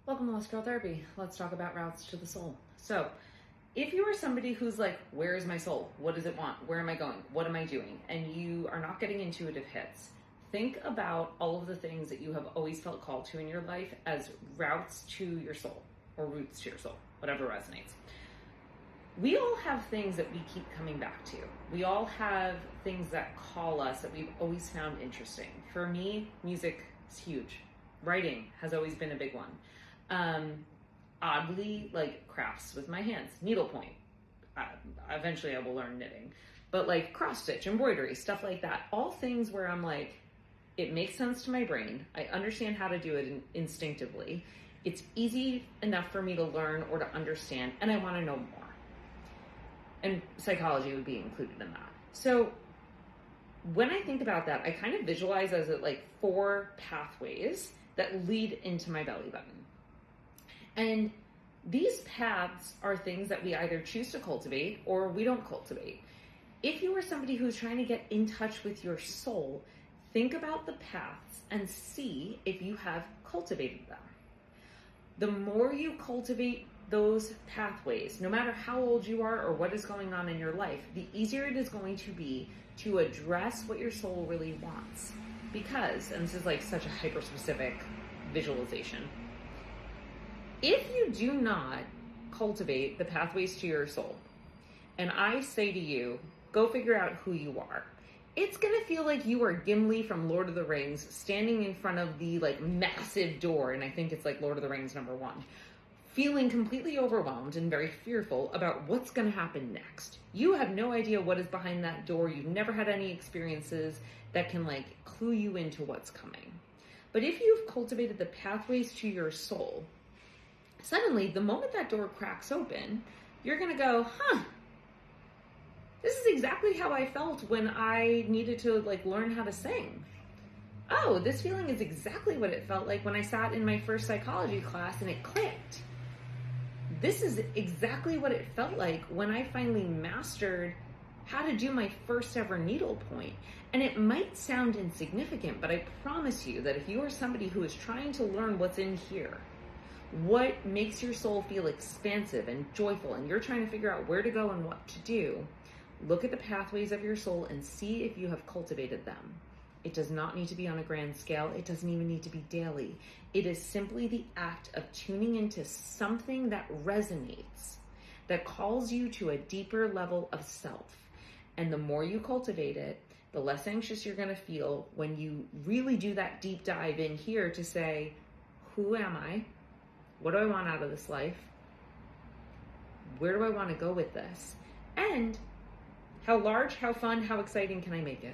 Welcome to Lost Girl Therapy. Let's talk about routes to the soul. So, if you are somebody who's like, where is my soul? What does it want? Where am I going? What am I doing? And you are not getting intuitive hits, think about all of the things that you have always felt called to in your life as routes to your soul or roots to your soul, whatever resonates. We all have things that we keep coming back to. We all have things that call us that we've always found interesting. For me, music is huge. Writing has always been a big one. Oddly, like crafts with my hands, needlepoint. Eventually I will learn knitting, but like cross stitch, embroidery, stuff like that. All things where I'm like, it makes sense to my brain. I understand how to do it instinctively. It's easy enough for me to learn or to understand, and I want to know more. And psychology would be included in that. So when I think about that, I kind of visualize as like 4 pathways that lead into my belly button. And these paths are things that we either choose to cultivate or we don't cultivate. If you are somebody who's trying to get in touch with your soul, think about the paths and see if you have cultivated them. The more you cultivate those pathways, no matter how old you are or what is going on in your life, the easier it is going to be to address what your soul really wants. Because, and this is like such a hyper-specific visualization, if you do not cultivate the pathways to your soul, and I say to you, go figure out who you are, it's gonna feel like you are Gimli from Lord of the Rings standing in front of the like massive door, and I think it's like Lord of the Rings #1, feeling completely overwhelmed and very fearful about what's gonna happen next. You have no idea what is behind that door. You've never had any experiences that can like clue you into what's coming. But if you've cultivated the pathways to your soul, suddenly, the moment that door cracks open, you're gonna go, this is exactly how I felt when I needed to like learn how to sing. Oh, this feeling is exactly what it felt like when I sat in my first psychology class and it clicked. This is exactly what it felt like when I finally mastered how to do my first ever needlepoint. And it might sound insignificant, but I promise you that if you are somebody who is trying to learn what's in here, what makes your soul feel expansive and joyful, and you're trying to figure out where to go and what to do, look at the pathways of your soul and see if you have cultivated them. It does not need to be on a grand scale. It doesn't even need to be daily. It is simply the act of tuning into something that resonates, that calls you to a deeper level of self. And the more you cultivate it, the less anxious you're going to feel when you really do that deep dive in here to say, who am I? What do I want out of this life? Where do I want to go with this? And how large, how fun, how exciting can I make it?